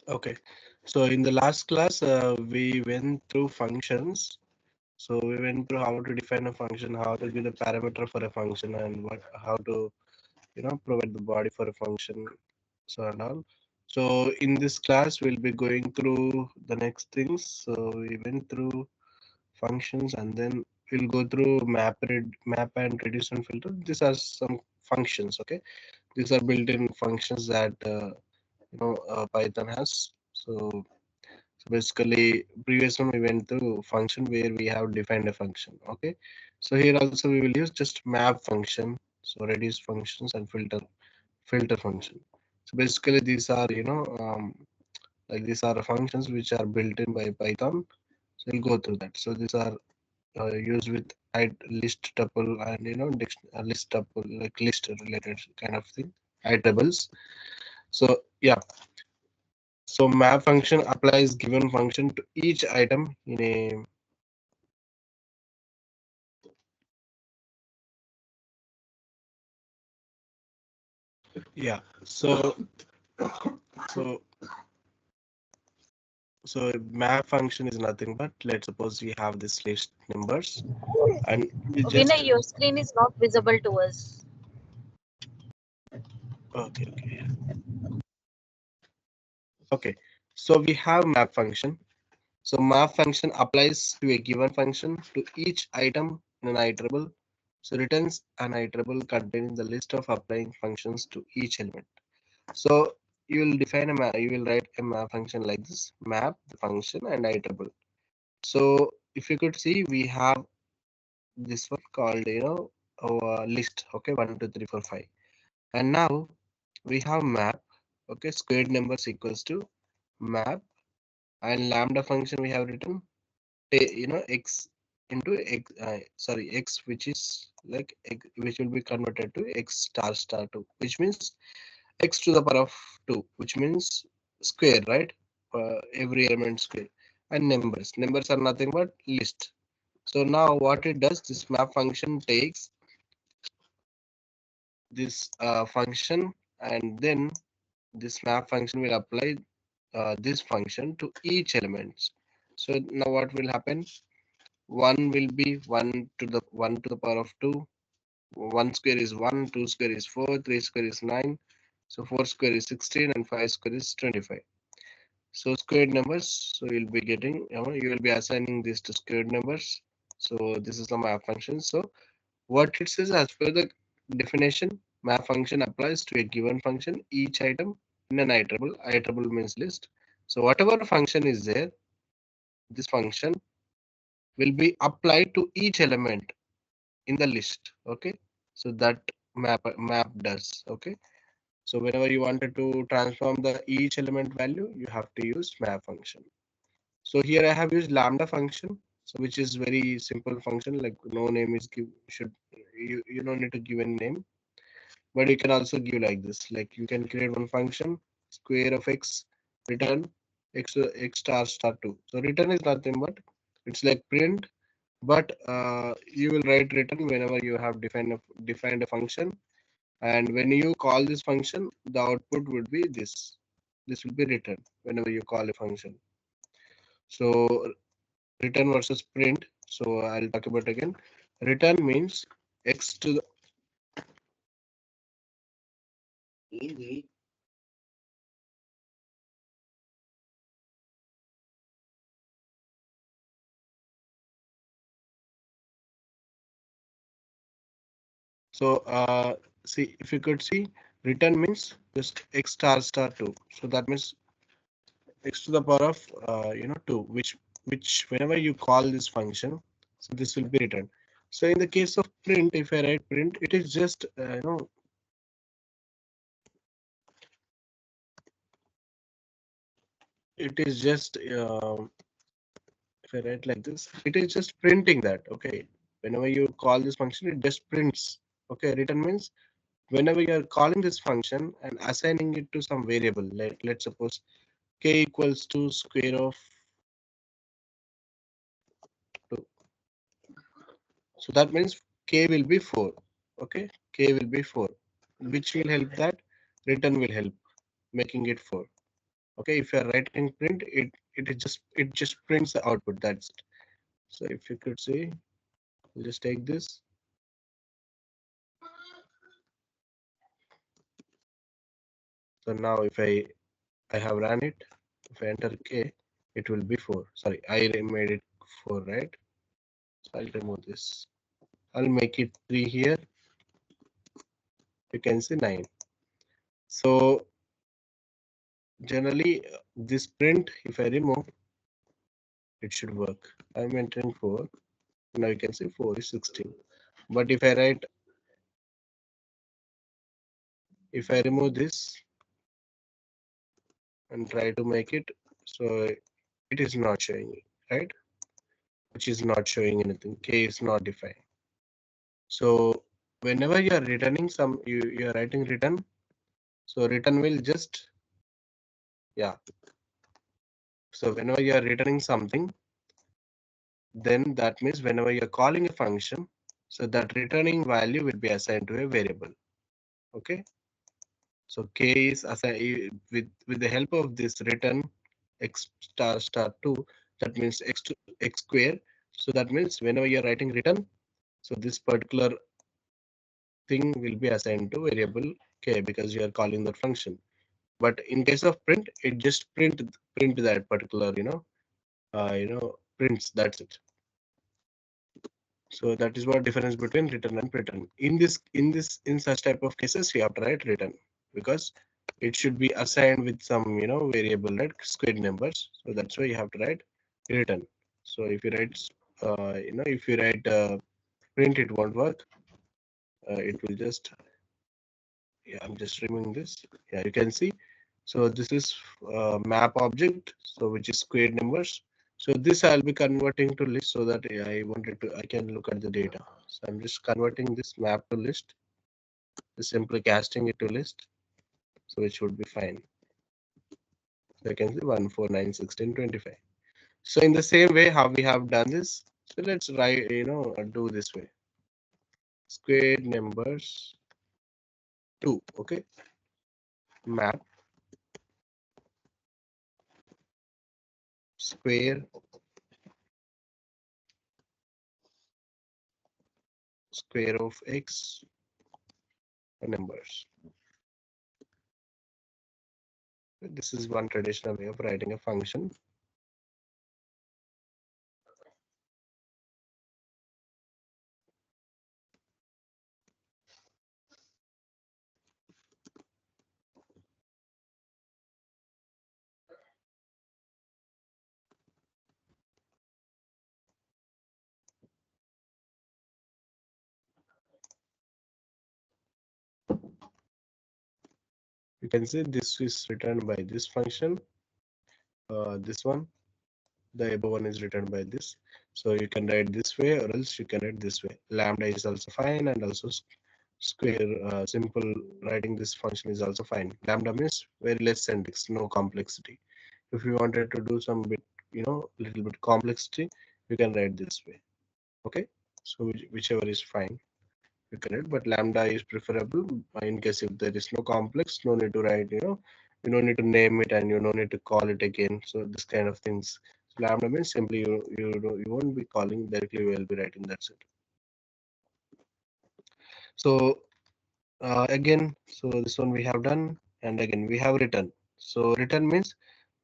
Okay, so in the last class, we went through functions. So we went through how to define a function, how to give the parameter for a function, and how to provide the body for a function, so and all. So in this class, we'll be going through the next things. So we went through functions, and then we'll go through map and reduce and filter. These are some functions. Okay, these are built-in functions that Python has. So basically, previous one we went to function where we have defined a function. Okay, so here also we will use just map function, so reduce functions and filter function. So basically, these are like these are functions which are built in by Python. So we'll go through that. So these are used with list tuple and list tuple, like list related kind of thing, iterables. So yeah, so map function applies given function to each item in a yeah. So so map function is nothing but, let's suppose we have this list numbers and we Vinay, just your screen is not visible to us. okay. Okay, so we have map function. So map function applies to a given function to each item in an iterable. So returns an iterable containing the list of applying functions to each element. So you will define a map, you will write a map function like this: map, the function, and iterable. So if you could see, we have this one called our list. Okay, 1 2 3 4 5, and now we have map. Okay, squared numbers equals to map, and lambda function we have written x into x, sorry, x, which is like which will be converted to x star star 2, which means x to the power of 2, which means square, right? Every element square. And numbers are nothing but list. So now what it does, this map function takes this function, and then this map function will apply this function to each elements. So now what will happen, 1 will be 1 to the power of 2. 1 square is 1, 2 square is 4, 3 square is 9, so 4 square is 16, and 5 square is 25. So squared numbers, so you'll be getting, you will be assigning this to squared numbers. So this is the map function. So what it says, as per the definition, map function applies to a given function each item in an iterable. Iterable means list. So whatever function is there, this function will be applied to each element in the list. Okay, so that map does. Okay, so whenever you wanted to transform the each element value, you have to use map function. So here I have used lambda function, so which is very simple function, like no name is give, should you don't need to give any name, but you can also give like this, like you can create one function, square of x, return x star star 2. So return is nothing but, it's like print, but you will write return whenever you have defined a function, and when you call this function, the output would be this will be returned whenever you call a function. So return versus print, so I'll talk about again. Return means x to the so see, if you could see, return means just x star star 2, so that means x to the power of 2, which whenever you call this function, so this will be returned. So in the case of print, if I write print, it is just it is just if I write like this, it is just printing that. Okay, whenever you call this function, it just prints. Okay, return means whenever you are calling this function and assigning it to some variable, let's suppose k equals to square of 2. So that means k will be 4. Okay, k will be 4, which will help that return will help making it 4. Okay, if you're writing print, it just prints the output. That's it. So if you could see, we'll just take this. So now if I have run it, if I enter K, it will be 4. Sorry, I made it 4, right? So I'll remove this. I'll make it 3 here. You can see 9. So generally, this print, if I remove, it should work. I'm entering 4. Now you can see 4 is 16. But if I remove this and try to make it, so it is not showing it, right? Which is not showing anything. K is not defined. So whenever you are returning you are writing return. So return will just, yeah. So whenever you are returning something, then that means whenever you're calling a function, so that returning value will be assigned to a variable. Okay, so k is assigned with the help of this return x star star 2, that means x square. So that means whenever you're writing return, so this particular thing will be assigned to variable k because you are calling that function. But in case of print, it just print that particular prints. That's it. So that is what difference between return and return. In such type of cases, you have to write return because it should be assigned with some variable, like square numbers. So that's why you have to write return. So if you write print, it won't work. It will just, yeah, I'm just removing this. Yeah, you can see. So this is map object, so which is square numbers. So this I'll be converting to list so that I can look at the data. So I'm just converting this map to list, just simply casting it to list, so it should be fine. So I can see 1, 4, 9, 16, 25. So in the same way how we have done this, so let's do this way. Square numbers 2, okay, map square of x numbers. This is one traditional way of writing a function. You can see this is returned by this function. This one, the above one is returned by this. So you can write this way, or else you can write this way. Lambda is also fine, and also square simple writing this function is also fine. Lambda means very less syntax, no complexity. If you wanted to do some bit, little bit complexity, you can write this way. Okay, so whichever is fine. You can write, but lambda is preferable in case if there is no complex, no need to write, you don't need to name it and you don't need to call it again. So this kind of things. So lambda means simply you won't be calling directly, you will be writing, that's it. So again, so this one we have done, and again we have return. So return means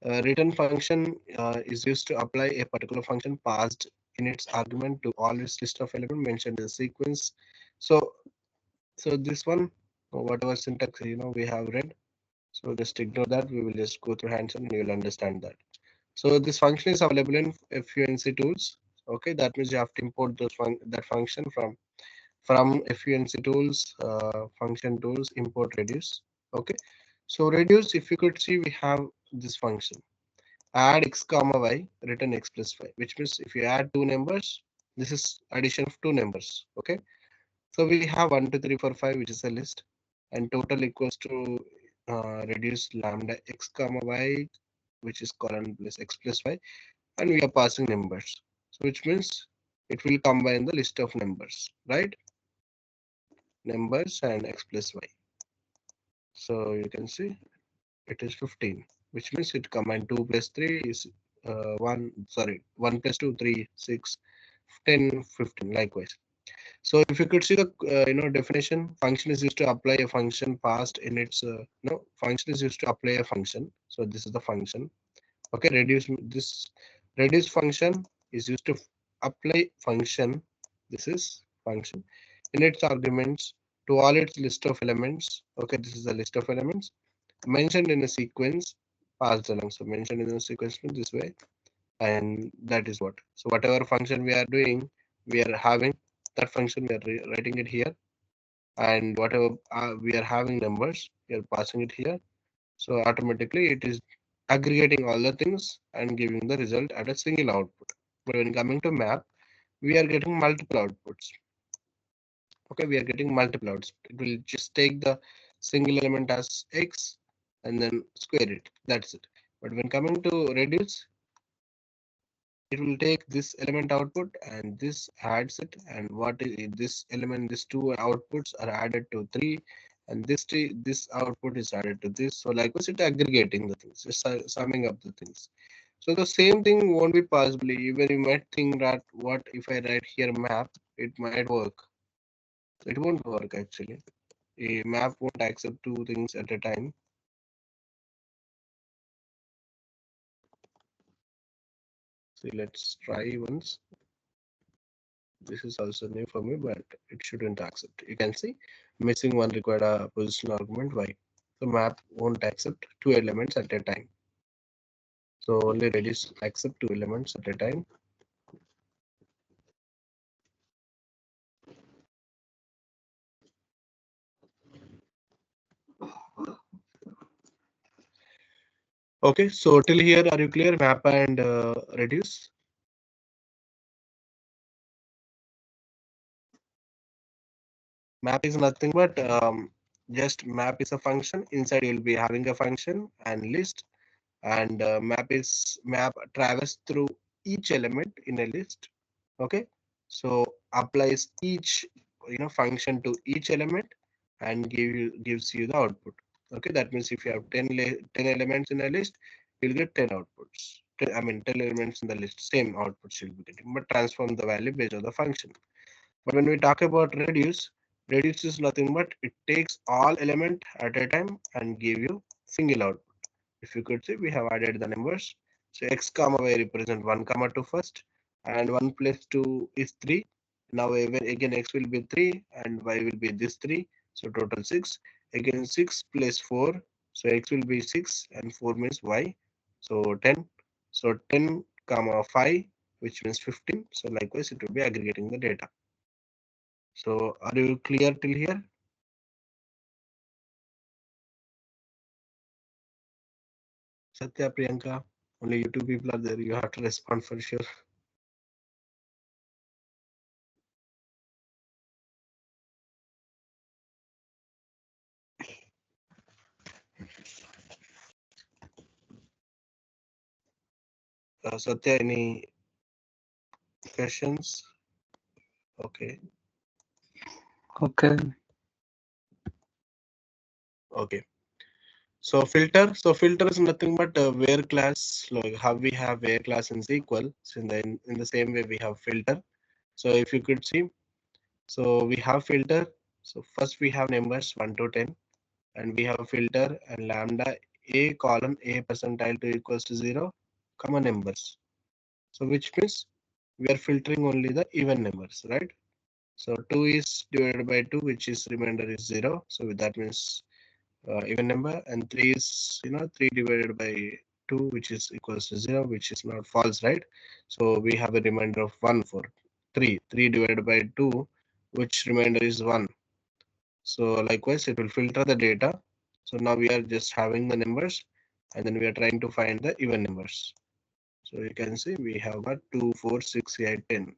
return function is used to apply a particular function passed in its argument to all its list of elements mentioned in the sequence. So this one, whatever syntax we have read, so just ignore that. We will just go through hands-on and you will understand that. So this function is available in FUNC tools. Okay, that means you have to import that function from FUNC tools, function tools, import reduce. Okay, so reduce, if you could see, we have this function add x comma y, return x plus y, which means if you add two numbers, this is addition of two numbers. Okay, so we have 1, 2, 3, 4, 5, which is a list, and total equals to reduce lambda x comma y, which is colon plus x plus y, and we are passing numbers. So which means it will combine the list of numbers, right? Numbers and x plus y. So you can see it is 15. which means it combine 2 plus 3 is 1, sorry, 1 plus 2, 3, 6, 10, 15, likewise. So if you could see the definition, function is used to apply a function passed in its no function is used to apply a function. So this is the function. Okay, reduce function is used to apply function. This is function in its arguments to all its list of elements. Okay, this is the list of elements mentioned in a sequence passed along. So mentioned in a sequence in this way, and that is what. So whatever function we are doing, we are having that function. We are writing it here, and whatever we are having numbers, we are passing it here. So automatically it is aggregating all the things and giving the result at a single output. But when coming to map, we are getting multiple outputs. Okay, we are getting multiple outputs. It will just take the single element as x and then square it. That's it. But when coming to reduce, it will take this element output and this adds it, and what is this element, these two outputs are added to 3, and this output is added to this. So likewise it aggregating the things, just summing up the things. So the same thing won't be possibly, even you might think that what if I write here map, it might work. It won't work actually. A map won't accept two things at a time. So let's try once. This is also new for me, but it shouldn't accept. You can see missing one required a position argument. Why? The map won't accept two elements at a time. So only Redis accept two elements at a time. Okay, so till here, are you clear? Map and reduce. Map is nothing but just map is a function. Inside you'll be having a function and list, and map traverse through each element in a list. Okay, so applies each function to each element and gives you the output. Okay, that means if you have 10 elements in a list, you'll get 10 outputs. I mean 10 elements in the list, same outputs you'll be getting, but transform the value based on the function. But when we talk about reduce is nothing but it takes all element at a time and give you single output. If you could see, we have added the numbers. So x comma y represent 1 comma 2 first, and 1 plus 2 is 3. Now again x will be 3 and y will be this 3. So total 6. Again 6 plus 4. So x will be 6 and 4 means y. So 10. So 10 comma 5, which means 15. So likewise it will be aggregating the data. So are you clear till here? Satya, Priyanka, only you two people are there. You have to respond for sure. Satya, any questions? Okay. Okay. Okay. So filter is nothing but a where class. Like how we have where class in SQL. So in the same way we have filter. So if you could see, so we have filter. So first we have numbers 1 to 10, and we have filter and lambda a colon a percentile to equals to 0, comma numbers. So which means we are filtering only the even numbers, right? So 2 is divided by 2, which is remainder is 0. So that means even number, and 3 is 3 divided by 2, which is equals to 0, which is not false, right? So we have a remainder of 1 for 3 divided by 2, which remainder is 1. So likewise it will filter the data. So now we are just having the numbers, and then we are trying to find the even numbers. So you can see we have got 2, 4, 6, 8, 10.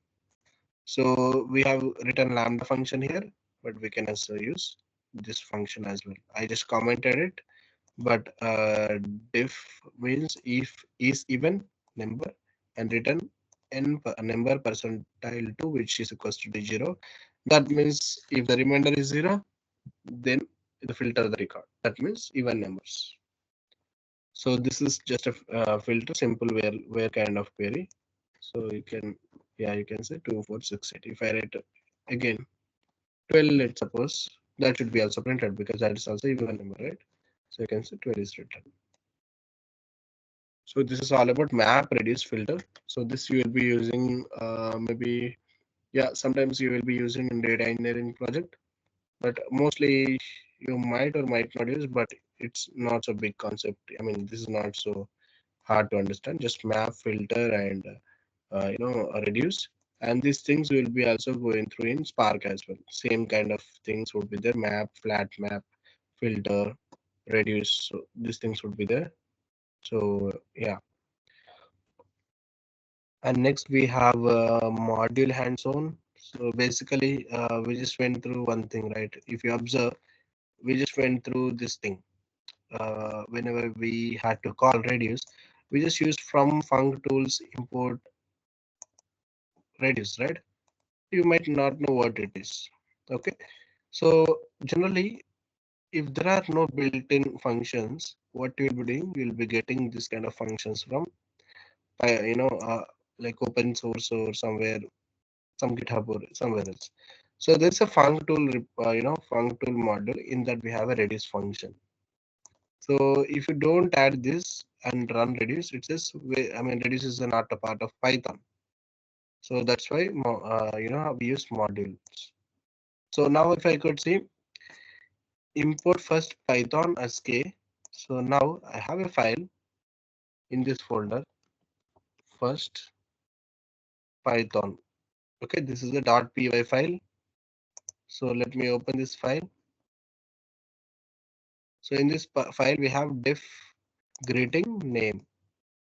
So we have written lambda function here, but we can also use this function as well. I just commented it, but diff means if is even number, and return number percentile 2, which is equals to 0. That means if the remainder is 0, then the filter the record. That means even numbers. So this is just a filter, simple where kind of query. So you can, yeah, you can say 2468. If I write again 12, let's suppose, that should be also printed because that is also even number, right? So you can say 12 is written. So this is all about map reduce filter. So this you will be using maybe, yeah, sometimes you will be using in data engineering project, but mostly you might or might not use, but it's not so big concept. I mean, this is not so hard to understand. Just map, filter, and reduce. And these things will be also going through in Spark as well. Same kind of things would be there: map, flat map, filter, reduce. So these things would be there. So yeah. And next we have module hands-on. So basically, we just went through one thing, right? If you observe, we just went through this thing. Whenever we had to call reduce, we just used from func tools import reduce, right? You might not know what it is. Okay, so generally, if there are no built-in functions, what you'll be doing, you'll be getting this kind of functions from, like open source or somewhere, some GitHub or somewhere else. So there's a func tool, func tool module in that we have a reduce function. So if you don't add this and run reduce, it says, I mean, reduce is not a part of Python. So that's why, we use modules. So now if I could see, import first Python as K. So now I have a file in this folder, first Python. Okay, this is a .py file. So let me open this file. So in this file, we have def greeting name.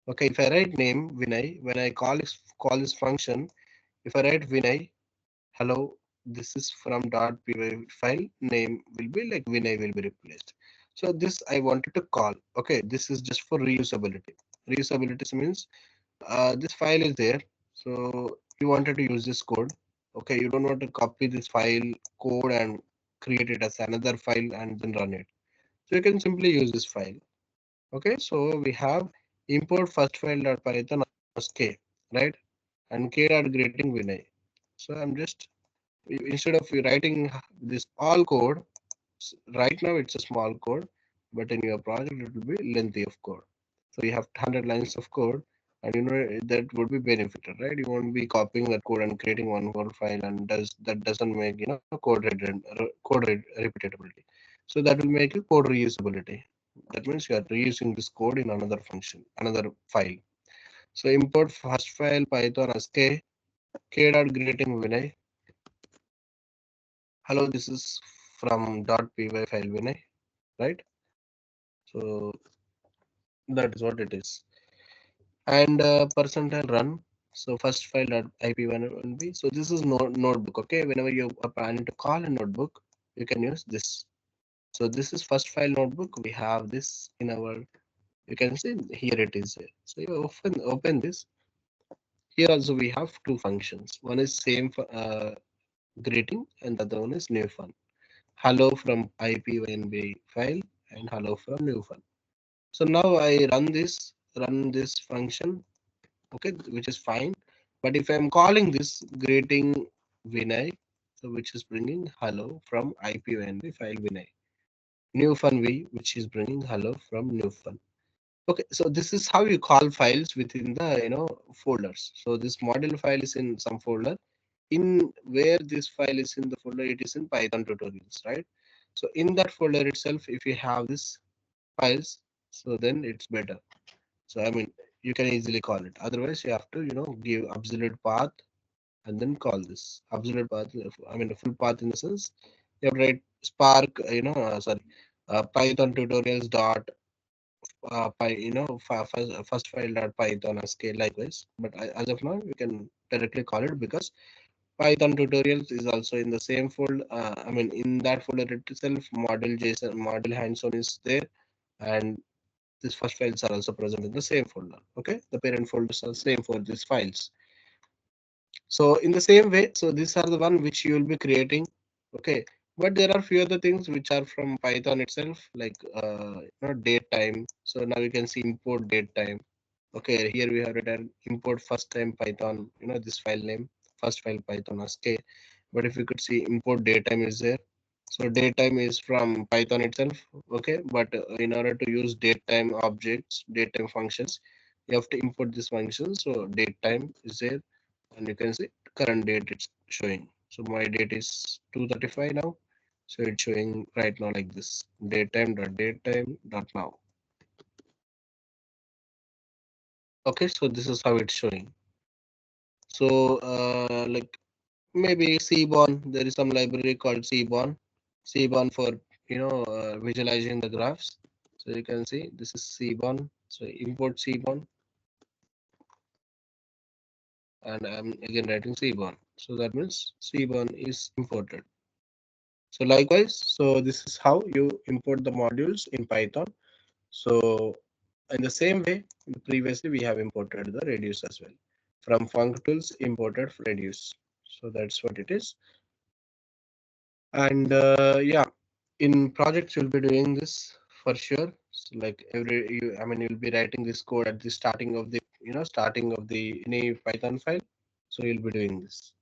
Okay, if I write name Vinay, when I call this function, if I write Vinay, hello, this is from .py file, name will be like Vinay will be replaced. So this I wanted to call. Okay, this is just for reusability. Reusability means this file is there. So you wanted to use this code. Okay, you don't want to copy this file code and create it as another file and then run it. So you can simply use this file. Okay, so we have import first file.python as k, right? And k dot greeting Vinay. So I'm just, instead of writing this all code, right now it's a small code, but in your project it will be lengthy of code. So you have 100 lines of code, and that would be benefited, right? You won't be copying that code and creating one whole file, and that doesn't make repeatability. So that will make a code reusability. That means you are reusing this code in another function, another file. So import first file Python as k dot greeting Vinay. Hello, this is from .py file Vinay, right? So that is what it is. And percentile run. So first file .ip1 will be. So this is notebook. Okay, whenever you are planning to call a notebook, you can use this. So this is first file notebook. We have this in our. You can see here it is. So you open this. Here also we have two functions. One is same greeting, and the other one is new fun. Hello from ipynb file and hello from new fun. So now I run this function, okay, which is fine. But if I'm calling this greeting Vinay, so which is bringing hello from ipynb file Vinay, new fun v, which is bringing hello from new fun. Okay, so this is how you call files within the folders. So this model file is in some folder. In where this file is in the folder, it is in Python tutorials, right? So in that folder itself, if you have this files, so then it's better. So I mean, you can easily call it. Otherwise, you have to give absolute path and then call this absolute path. I mean, the full path in the sense you have to write Spark, Python tutorials dot first file dot Python as k likewise. But as of now, you can directly call it because Python tutorials is also in the same folder. I mean, in that folder itself, model JSON, model hands-on is there, and these first files are also present in the same folder. Okay, the parent folders are same for these files. So in the same way, so these are the one which you will be creating. Okay, But there are few other things which are from Python itself, like date time. So now you can see import date time. Okay, here we have written import first time Python, this file name, first file Python sk. But if you could see import datetime is there. So datetime is from Python itself. Okay, but in order to use datetime objects, datetime functions, you have to import this function. So datetime is there, and you can see current date it's showing. So my date is 2:35 now. So it's showing right now like this, datetime.datetime.now. Okay, so this is how it's showing. So like maybe Seaborn, there is some library called Seaborn. Seaborn for visualizing the graphs. So you can see this is Seaborn. So import Seaborn, and I'm again writing Seaborn. So that means Seaborn is imported. So likewise, so this is how you import the modules in Python. So in the same way, previously we have imported the reduce as well. From functools imported reduce. So that's what it is. And yeah, in projects you'll be doing this for sure. So like I mean you'll be writing this code at the starting of the starting of the any Python file. So you'll be doing this.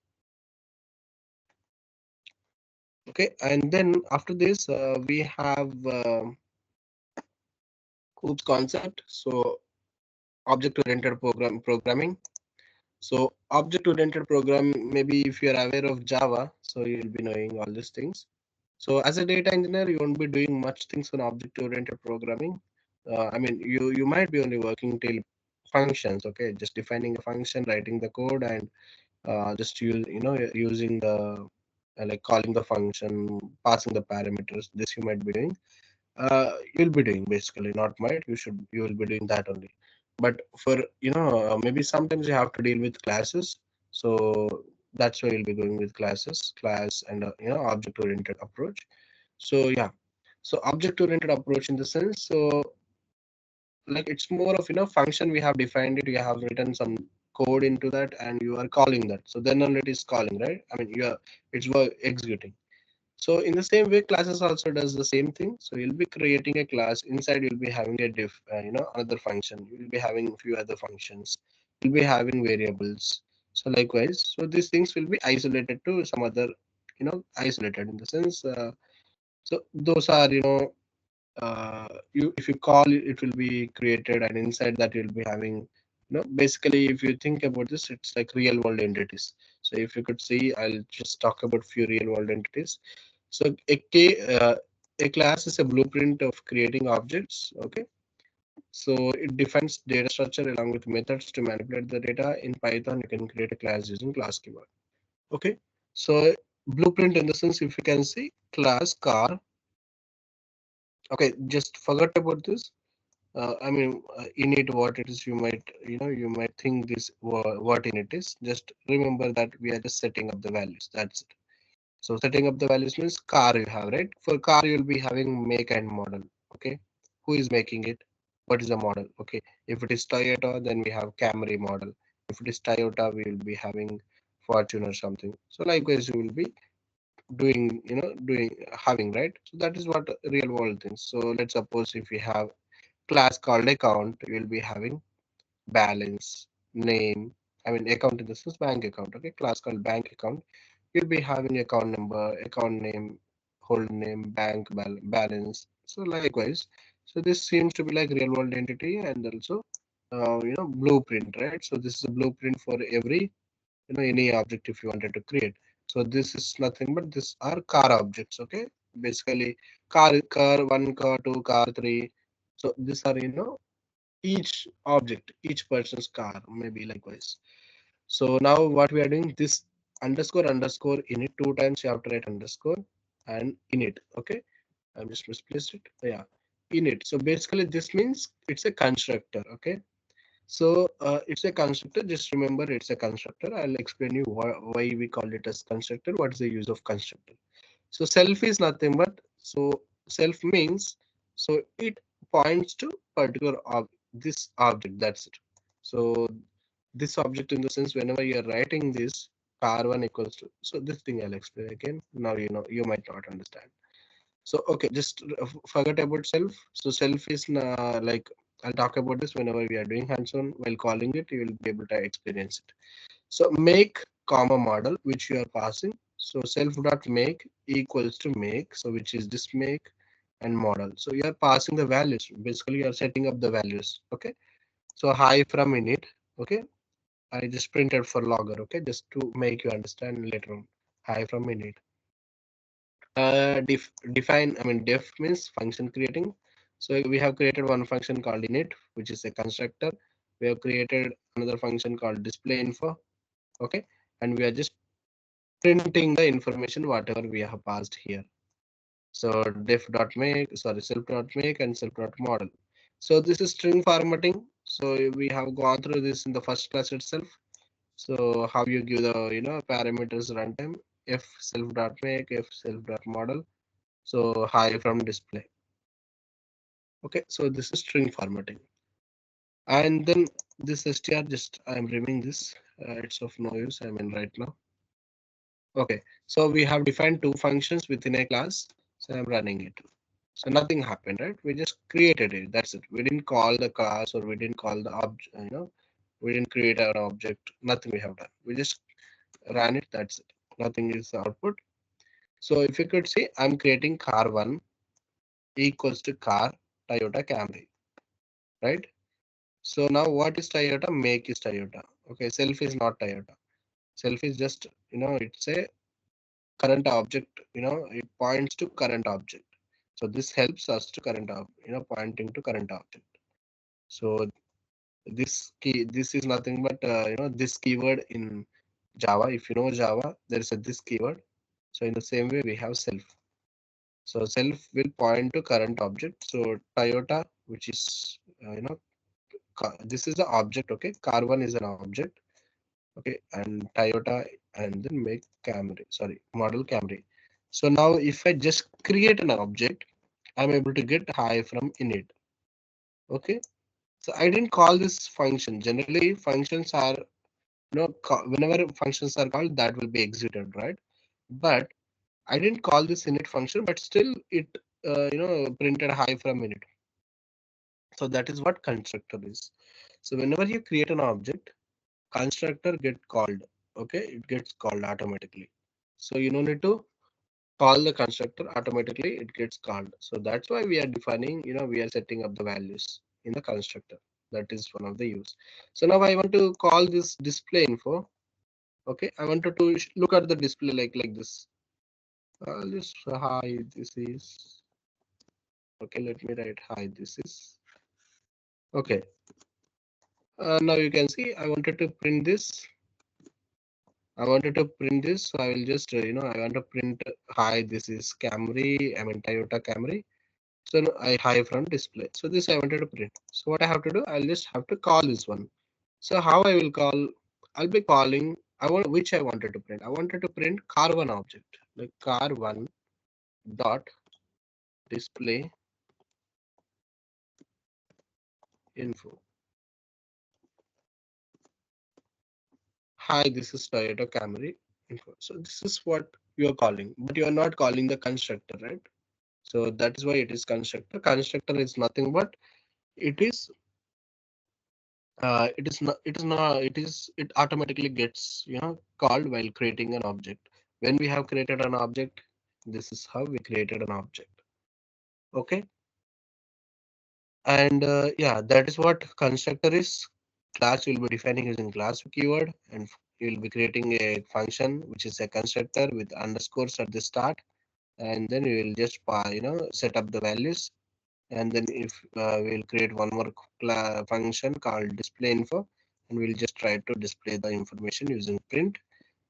Okay, and then after this we have OOPS concept. So object-oriented programming. So object-oriented program, maybe if you're aware of Java, so you'll be knowing all these things. So as a data engineer, you won't be doing much things on object-oriented programming. I mean, you might be only working till functions, okay, just defining a function, writing the code, and just using the like calling the function, passing the parameters. This you might be doing. You'll be doing basically, not might. You will be doing that only. But for maybe sometimes you have to deal with classes. So that's why you'll be going with classes, class, and object-oriented approach. So yeah, so object-oriented approach in the sense, so like it's more of function we have defined it, you have written some code into that, and you are calling that. So then only it is calling, right? I mean, it's executing. So in the same way, classes also does the same thing. So you'll be creating a class. Inside you'll be having a another function. You'll be having a few other functions. You'll be having variables. So likewise, so these things will be isolated to some other, isolated in the sense. So those are, you if you call it, it will be created, and inside that you'll be having, basically if you think about this, it's like real world entities. So if you could see, I'll just talk about few real world entities. So a class is a blueprint of creating objects. Okay, so it defines data structure along with methods to manipulate the data. In Python, you can create a class using class keyword. Okay, so blueprint in the sense, if you can see class car. Okay, just forget about this. I mean, init what it is, you might think this what init is. Just remember that we are just setting up the values. That's it. So setting up the values means car you have, right? For car, you'll be having make and model. Okay, who is making it? What is the model? Okay, if it is Toyota, then we have Camry model. If it is Toyota, we will be having Fortune or something. So likewise, you will be doing having, right? So that is what real world things. So let's suppose if we have class called account, you'll be having balance, name. I mean, account in the sense bank account. Okay, class called bank account. You'll be having account number, account name, hold name, bank balance. So likewise, so this seems to be like real world entity, and also blueprint, right? So this is a blueprint for every any object if you wanted to create. So this is nothing but this are car objects. Okay, basically car 1, car 2, car 3. So these are each object, each person's car, maybe likewise. So now what we are doing, this underscore underscore init, two times you have to write underscore and init. Okay, I'm just misplaced it. Yeah, init. So basically this means it's a constructor. Okay, so it's a constructor. Just remember, it's a constructor. I'll explain you why we call it as constructor. What is the use of constructor? So self is nothing but, so self means, so it points to particular this object. That's it. So this object in the sense, whenever you are writing this, car1 equals to, so this thing I'll explain again. Now you know, you might not understand. So okay, just forget about self. So self is like, I'll talk about this whenever we are doing hands-on. While calling it, you will be able to experience it. So make comma model which you are passing. So self dot make equals to make. So which is this make and model. So you are passing the values. Basically, you are setting up the values. Okay. So hi from init. Okay. I just printed for logger. Okay, just to make you understand later on. Hi from init. Define, I mean, def means function creating. So we have created one function called init, which is a constructor. We have created another function called display info. Okay, and we are just printing the information whatever we have passed here. So def dot make, sorry, self dot make and self dot model. So this is string formatting. So we have gone through this in the first class itself. So how you give the parameters runtime, if self dot make, if self dot model. So hi from display. Okay, so this is string formatting. And then this str, just I'm removing this. It's of no use, I mean, right now. Okay, so we have defined two functions within a class. So I'm running it. So nothing happened, right? We just created it. That's it. We didn't call the class or we didn't call the object, we didn't create an object. Nothing we have done. We just ran it. That's it. Nothing is the output. So if you could see, I'm creating car1 equals to car Toyota Camry, right? So now what is Toyota? Make is Toyota. Okay, self is not Toyota. Self is just, it's a current object, it points to current object. So this helps us to pointing to current object. So this is nothing but, this keyword in Java. If you know Java, there is a this keyword. So in the same way, we have self. So self will point to current object. So Toyota, which is, this is the object. Okay, car1 is an object. Okay, and Toyota, and then make Camry, sorry, model Camry. So now if I just create an object, I'm able to get hi from init. Okay, so I didn't call this function. Generally, functions are, whenever functions are called, that will be executed, right? But I didn't call this init function, but still it, printed hi from init. So that is what constructor is. So whenever you create an object, constructor get called. Okay, it gets called automatically. So you don't need to call the constructor, automatically it gets called. So that's why we are defining, we are setting up the values in the constructor. That is one of the use. So now I want to call this display info. Okay, I wanted to look at the display like this. I'll just hi, this is, okay, let me write hi, this is, okay. Now you can see I wanted to print this. I wanted to print this, so I will just, I want to print hi, this is Camry, I mean Toyota Camry. So I hi from display. So this I wanted to print. So what I have to do, I'll just have to call this one. So how I will call, I'll be calling, I want which I wanted to print. I wanted to print car1 object, like car1 dot display info. Hi, this is Toyota Camry info. So this is what you are calling, but you are not calling the constructor, right? So that is why it is constructor. Constructor is nothing but it automatically gets, called while creating an object. When we have created an object, this is how we created an object. Okay, and yeah, that is what constructor is. Class will be defining using class keyword, and you will be creating a function which is a constructor with underscores at the start, and then we will just set up the values. And then if we'll create one more function called display info, and we'll just try to display the information using print.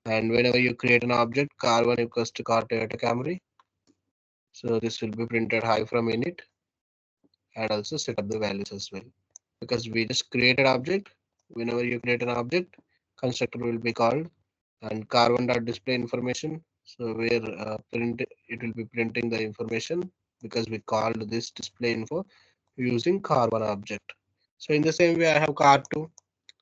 And whenever you create an object, car1 equals to car Toyota Camry, so this will be printed hi from init, and also set up the values as well, because we just created object. Whenever you create an object, constructor will be called, and car1 dot display information. So where print, it will be printing the information because we called this display info using car1 object. So in the same way, I have car2.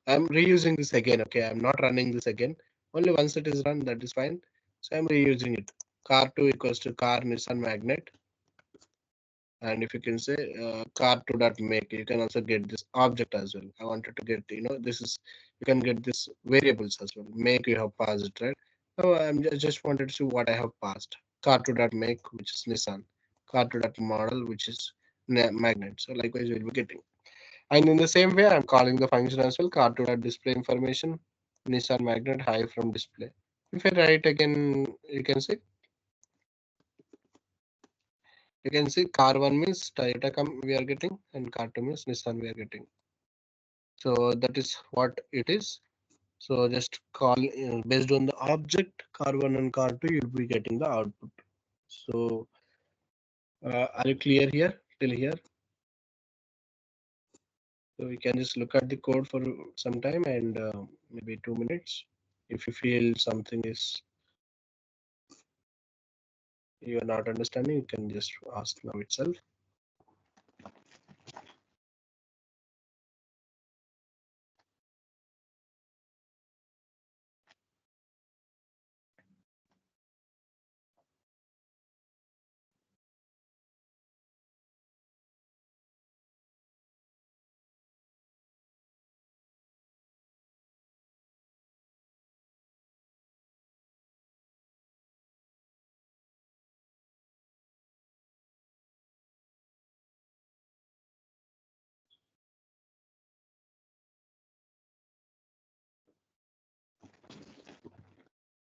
I'm reusing this again. Okay, I'm not running this again. Only once it is run, that is fine. So I'm reusing it. Car2 equals to car Nissan magnet. And if you can say car2 dot make, you can also get this object as well. I wanted to get, this is, you can get this variables as well. Make, you have passed it, right? Now just wanted to see what I have passed. Car2 dot make, which is Nissan. Car2 dot model, which is magnet. So likewise we'll be getting. And in the same way, I'm calling the function as well. Car2 dot display information, Nissan magnet high from display. If I write again, you can see car1 means Toyota we are getting, and car2 means Nissan we are getting. So that is what it is. So just call based on the object car1 and car2, you'll be getting the output. So are you clear here till here? So we can just look at the code for some time and maybe 2 minutes. If you feel something is you are not understanding, you can just ask now itself.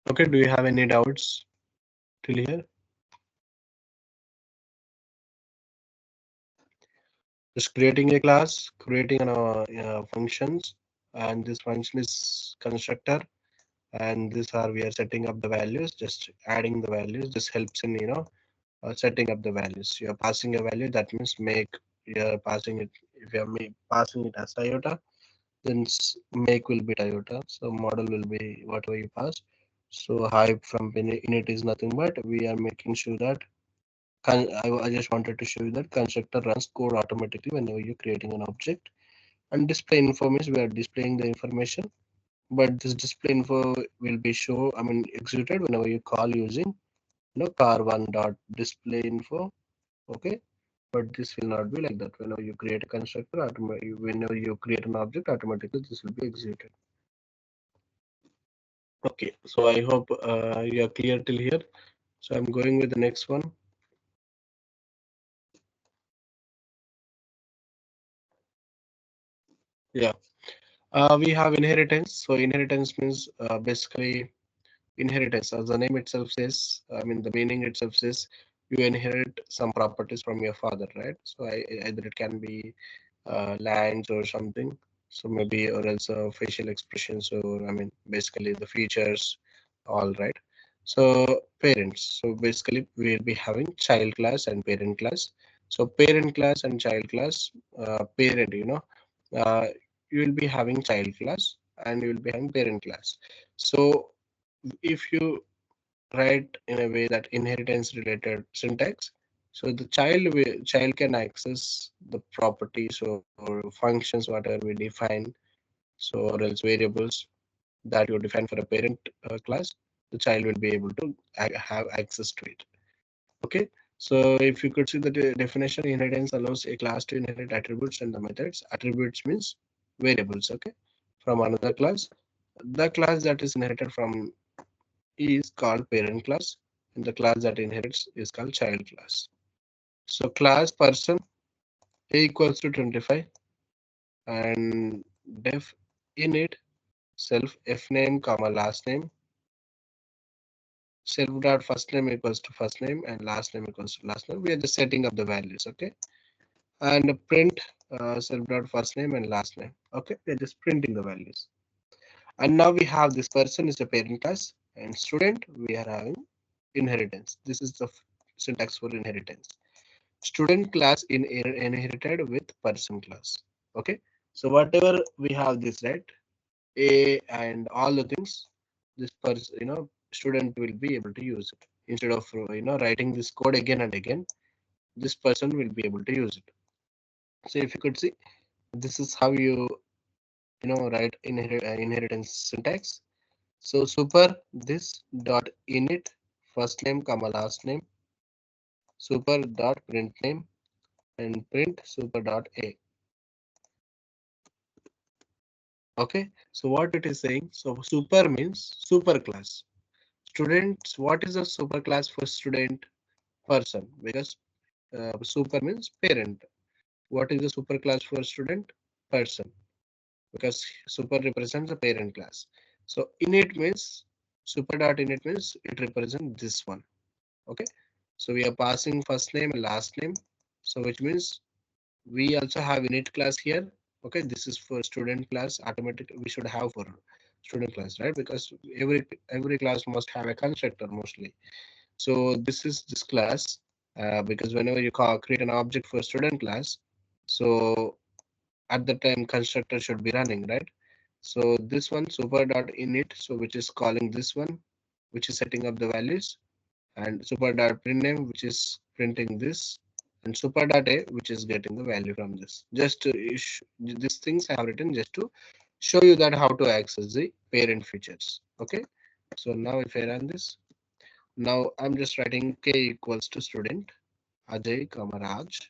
Okay, do you have any doubts till here? Just creating a class, creating functions, and this function is constructor, and this are we are setting up the values, just adding the values. This helps in setting up the values. You are passing a value, that means make, you are passing it. If you are passing it as Toyota, then make will be Toyota. So model will be whatever you pass. So hype from init is nothing but we are making sure that I just wanted to show you that constructor runs code automatically whenever you're creating an object. And display info means we are displaying the information, but this display info will be executed whenever you call using car1 dot display info. Okay, but this will not be like that. Whenever you create a constructor, whenever you create an object, automatically this will be executed. Okay, so I hope you are clear till here. So I'm going with the next one. Yeah, we have inheritance. So inheritance means basically inheritance, as the name itself says. The meaning itself says you inherit some properties from your father, right? So either it can be lands or something. So maybe or else facial expressions, or basically the features, all right. So parents. So basically we'll be having child class and parent class. So parent class and child class. Parent, uh, you will be having child class and you will be having parent class. So if you write in a way that inheritance related syntax, so the child can access the properties or functions whatever we define, so or else variables that you define for a parent class, the child will be able to have access to it. Okay, so if you could see the definition, inheritance allows a class to inherit attributes and the methods. Attributes means variables, okay, from another class. The class that is inherited from is called parent class, and the class that inherits is called child class. So class person A equals to 25 and def init self f name comma last name, self dot first name equals to first name and last name equals to last name. We are just setting up the values, okay? And print self dot first name and last name. Okay, we are just printing the values. And now we have this person is a parent class, and student we are having inheritance. This is the syntax for inheritance. Student class inherited with person class. Okay, so whatever we have this, right, a and all the things, this person, student will be able to use it instead of writing this code again and again. This person will be able to use it. So if you could see, this is how you write inheritance syntax. So super this dot init first name comma last name super dot print name and print super dot a. Okay, so what it is saying, so super means super class. Students, what is a super class for student? Person, because super means parent. What is the super class for student? Person, because super represents the parent class. So init means super dot init means it represents this one. Okay, so we are passing first name and last name, so which means we also have init class here. Okay, this is for student class. Automatic we should have for student class, right? Because every class must have a constructor mostly. So this is this class, because whenever you create an object for student class, so at the time constructor should be running, right? So this one super dot init, so which is calling this one, which is setting up the values, and super dot print name, which is printing this, and super dot a, which is getting the value from this. Just to these things I have written just to show you that how to access the parent features. Okay, so now if I run this, now I'm just writing k equals to student Ajay comma Raj.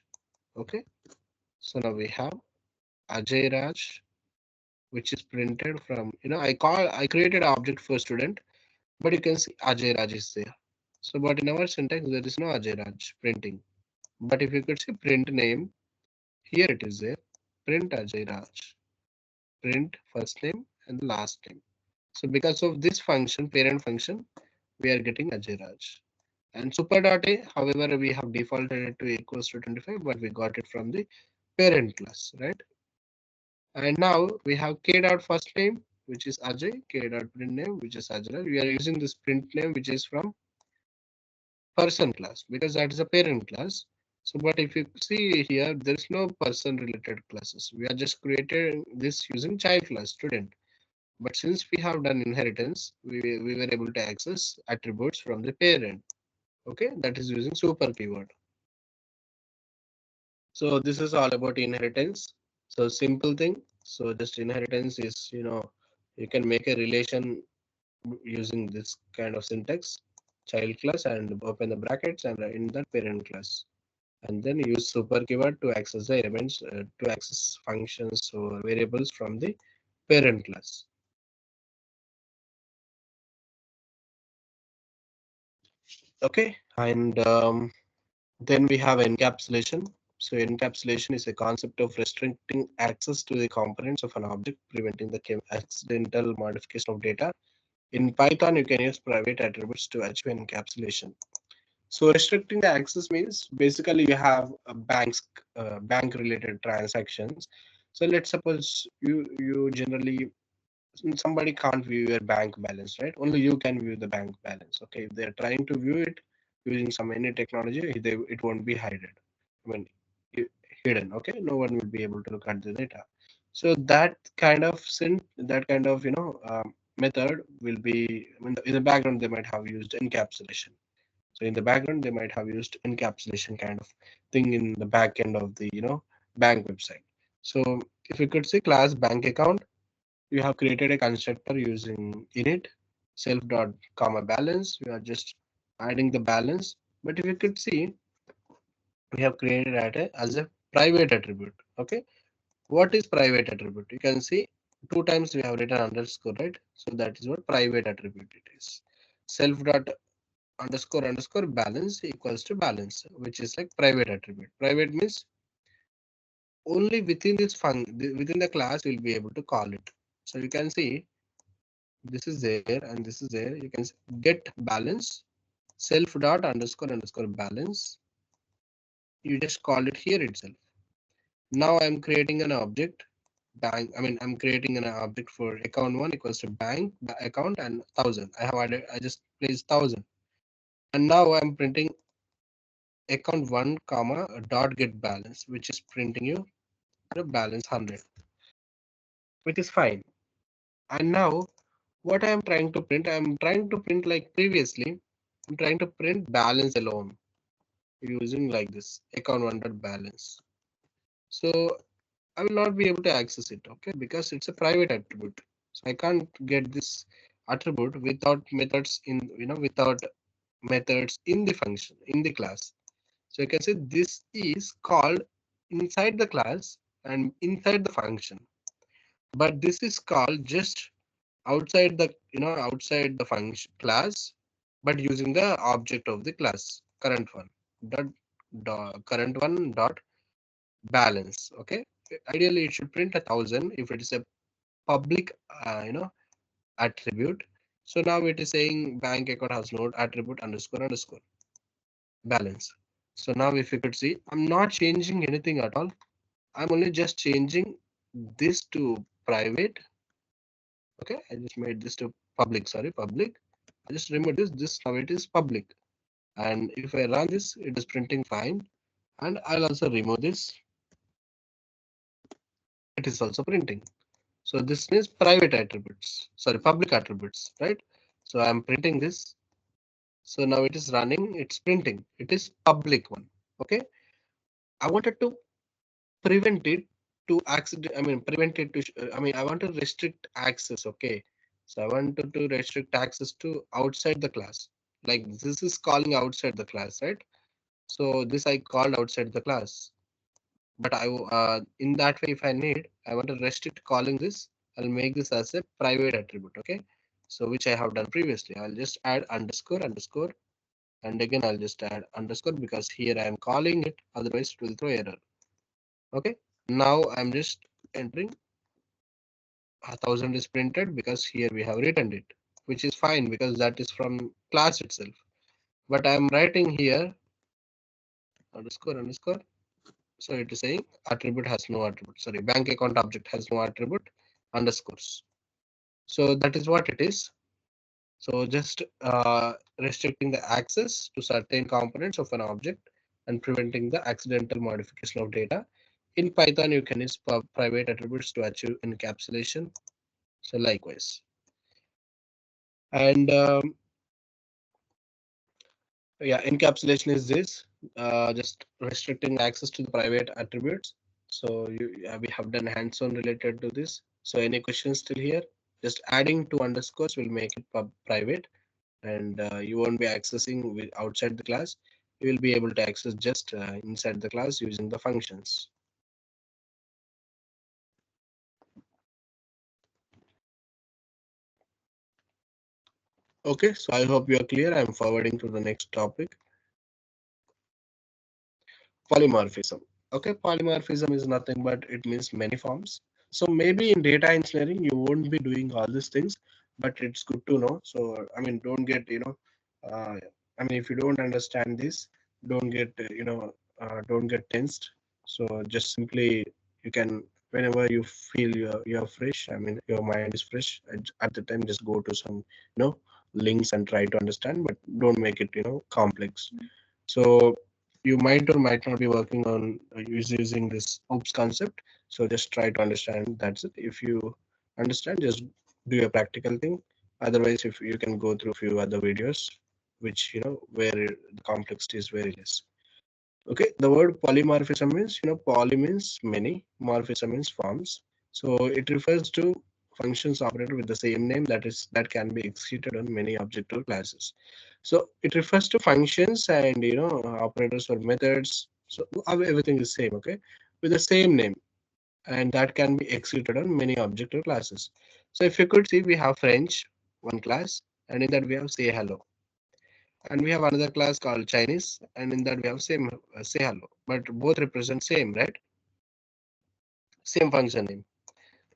Okay, so now we have Ajay Raj, which is printed from, I created an object for student, but you can see Ajay Raj is there. So but in our syntax there is no Ajay Raj printing. But if you could see print name, here it is there. Print Ajay Raj. Print first name and the last name. So because of this function, parent function, we are getting Ajay Raj. And super dot a, however, we have defaulted it to equals to 25, but we got it from the parent class, right? And now we have k dot first name, which is Ajay, k dot print name, which is Ajay. We are using this print name, which is from person class, because that is a parent class. So, but if you see here, there is no person related classes. We are just created this using child class student. But since we have done inheritance, we were able to access attributes from the parent. Okay, that is using super keyword. So this is all about inheritance. So simple thing. So just inheritance is, you can make a relation using this kind of syntax, child class, and open the brackets and in that parent class. And then use super keyword to access the elements, to access functions or variables from the parent class. Okay, and then we have encapsulation. So encapsulation is a concept of restricting access to the components of an object, preventing the accidental modification of data. In Python, you can use private attributes to achieve encapsulation. So restricting the access means basically you have a bank related transactions. So let's suppose you generally, somebody can't view your bank balance, right? Only you can view the bank balance. Okay, if they're trying to view it using some any technology, it won't be hidden. I mean, hidden. Okay, no one will be able to look at the data. So that kind of method will be. I mean, in the background they might have used encapsulation. So in the background they might have used encapsulation kind of thing in the back end of the bank website. So if you could see class bank account, you have created a constructor using init self dot comma balance. We are just adding the balance. But if you could see, we have created as a private attribute. Okay, what is private attribute? You can see two times we have written underscore, right? So that is what private attribute it is. Self dot underscore underscore balance equals to balance, which is like private attribute. Private means only within this within the class we'll be able to call it. So you can see this is there and this is there. You can get balance self dot underscore underscore balance. You just call it here itself. Now I'm creating an object bank. I mean, I'm creating an object for account one equals to bank account and 1,000. I have added, I just placed 1,000. And now I'm printing account one comma dot get balance, which is printing you the balance 100, which is fine. And now what I am trying to print, I'm trying to print like previously, I'm trying to print balance alone using like this account one dot balance. So I will not be able to access it, okay, because it's a private attribute. So I can't get this attribute without methods in, without methods in the function, in the class. So you can say this is called inside the class and inside the function, but this is called just outside the, outside the function class, but using the object of the class, current one dot, current one dot balance. Okay, ideally it should print 1,000 if it is a public, attribute. So now it is saying bank account has node attribute underscore underscore balance. So now if you could see, I'm not changing anything at all. I'm only just changing this to private. Okay, I just made this to public, sorry, public. I just remove this now it is public. And if I run this, it is printing fine. And I'll also remove this. It is also printing. So this means private attributes, sorry, public attributes, right? So I'm printing this. So now it is running, it's printing, it is public one. Okay, I wanted to prevent it to accident, I mean prevent it to I mean I want to restrict access. Okay, so I wanted to restrict access to outside the class, like this is calling outside the class, right? So this I called outside the class, but in that way, if I need, I want to restrict calling this, I'll make this as a private attribute. Okay, so which I have done previously. I'll just add underscore underscore, and again I'll just add underscore because here I am calling it, otherwise it will throw error. Okay, now I'm just entering 1,000 is printed because here we have written it, which is fine because that is from class itself. But I'm writing here underscore underscore. So it is saying attribute has no attribute. Sorry, bank account object has no attribute underscores. So that is what it is. So just restricting the access to certain components of an object and preventing the accidental modification of data. In Python, you can use private attributes to achieve encapsulation. So likewise. And yeah, encapsulation is this, just restricting access to the private attributes. So we have done hands-on related to this. So any questions still here? Just adding two underscores will make it private, and you won't be accessing with outside the class. You will be able to access just inside the class using the functions. Okay, so I hope you are clear. I'm forwarding to the next topic. Polymorphism. Okay, polymorphism is nothing but it means many forms. So maybe in data engineering you won't be doing all these things, but it's good to know. So I mean, don't get, I mean, if you don't understand this, don't get, don't get tensed. So just simply you can, whenever you feel you're fresh, I mean your mind is fresh at the time, just go to some, links and try to understand, but don't make it, complex. So you might or might not be working on using this OOPS concept. So just try to understand. That's it. If you understand, just do a practical thing. Otherwise, if you can go through a few other videos, which where the complexity is very less. Okay, the word polymorphism means, poly means many, morphism means forms. So it refers to functions operated with the same name that can be executed on many object or classes. So it refers to functions and operators or methods. So everything is same, okay, with the same name, and that can be executed on many object or classes. So if you could see, we have French, one class, and in that we have say hello, and we have another class called Chinese, and in that we have same say hello, but both represent same, right? Same function name.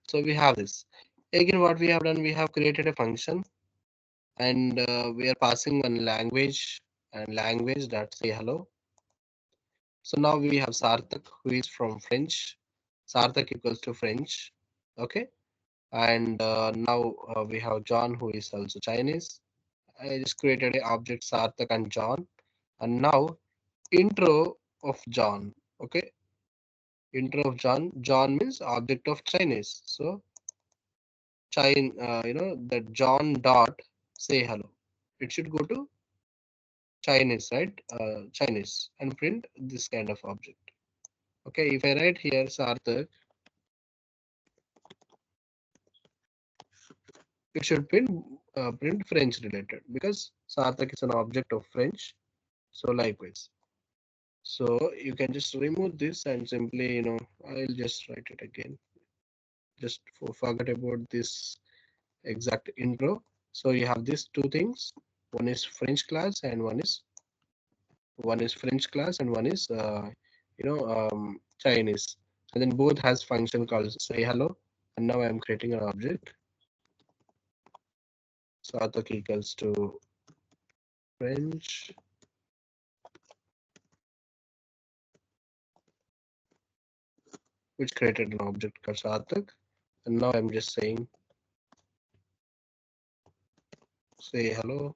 So we have this. Again, what we have done, we have created a function, and we are passing one language, and language dot say hello. So now we have Sarthak, who is from French. Sarthak equals to French. Okay, and now we have John, who is also Chinese. I just created a object Sarthak and John, and now intro of John. Okay, intro of John. John means object of Chinese. So that John dot say hello. It should go to Chinese, right? Chinese, and print this kind of object. Okay, if I write here Sarthak, it should print print French related because Sarthak is an object of French. So likewise. So you can just remove this and simply, I'll just write it again. Just forget about this exact intro. So you have these two things. One is French class and one is French class and one is Chinese. And then both has function called say hello. And now I'm creating an object. Sarthak equals to French. Which created an object called Sarthak. And now I'm just saying say hello.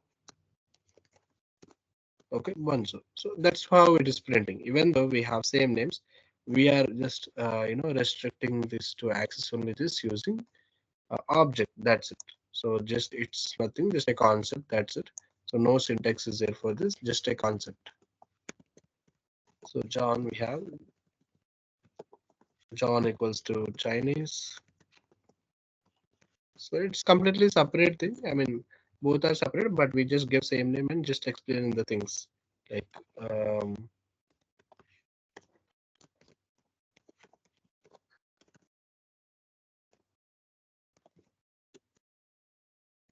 Okay, one so that's how it is printing. Even though we have same names, we are just restricting this to access only this using object. That's it. So just it's nothing, just a concept. That's it. So no syntax is there for this, just a concept. So John, we have John equals to Chinese. So it's completely separate thing. I mean, both are separate, but we just give same name and just explaining the things like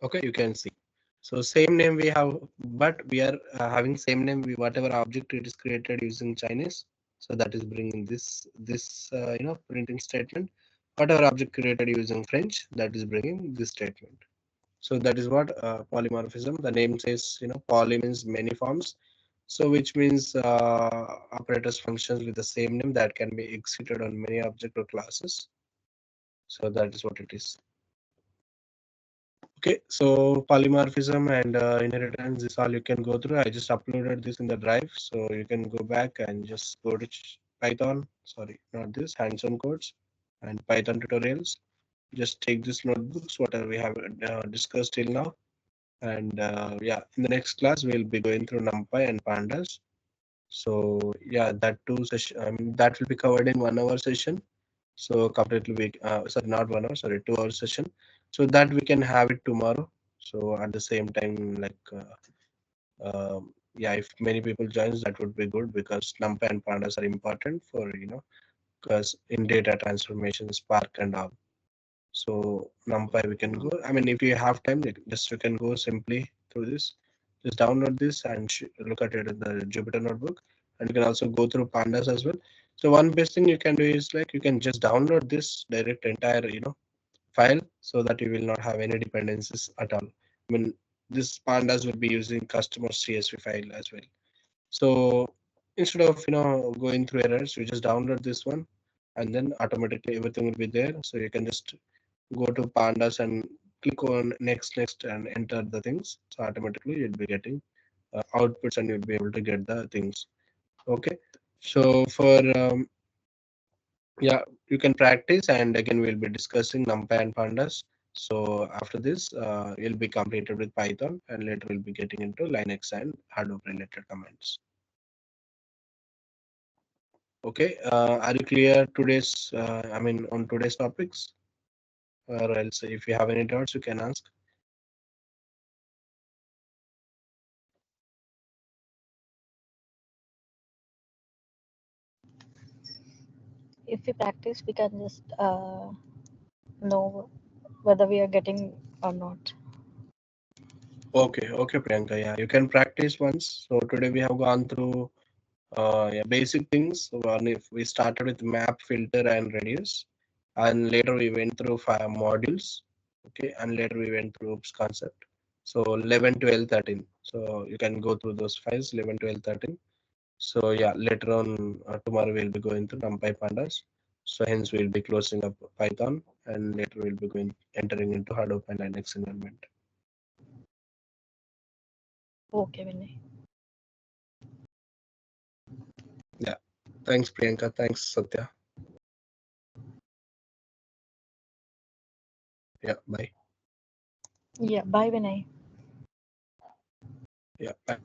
okay, you can see. So same name we have, but we are having same name. Whatever object it is created using Chinese, so that is bringing this printing statement. Whatever object created using French, that is bringing this statement. So that is what polymorphism. The name says poly means many forms. So which means operators functions with the same name that can be executed on many object or classes. So that is what it is. Okay, so polymorphism and inheritance is all you can go through. I just uploaded this in the drive, so you can go back and just go to Python. Sorry, not this hands-on codes and Python tutorials. Just take these notebooks, whatever we have discussed till now, and yeah, in the next class we'll be going through NumPy and Pandas. So yeah, that two session. That will be covered in 1 hour session. So completely we sorry, not 1 hour, sorry, 2 hour session. So that we can have it tomorrow. So at the same time, like yeah, if many people joins, that would be good because NumPy and Pandas are important for because in data transformation, Spark and all. So NumPy we can go. I mean, if you have time, just you can go simply through this. Just download this and look at it in the Jupyter notebook, and you can also go through Pandas as well. So one best thing you can do is like you can just download this direct entire file so that you will not have any dependencies at all. I mean, this Pandas will be using customer CSV file as well. So instead of going through errors, you just download this one, and then automatically everything will be there. So you can just go to Pandas and click on next and enter the things. So automatically you'll be getting outputs and you'll be able to get the things. Okay. So for yeah, you can practice, and again we'll be discussing NumPy and Pandas. So after this, you'll be completed with Python, and later we'll be getting into Linux and Hadoop related commands. Okay, are you clear today's? I mean, on today's topics, or else if you have any doubts, you can ask. If we practice, we can just know whether we are getting or not. Okay, Priyanka. Yeah, you can practice once. So today we have gone through yeah, basic things. So one, if we started with map, filter, and reduce, and later we went through 5 modules. Okay, and later we went through OOPS concept. So 11, 12, 13. So you can go through those files 11, 12, 13. So yeah, later on tomorrow we'll be going through NumPy Pandas. So hence we'll be closing up Python, and later we'll be going entering into Hadoop and Linux environment. Okay, Vinay. Yeah. Thanks, Priyanka. Thanks, Satya. Yeah. Bye. Yeah, bye, Vinay. Yeah. Bye.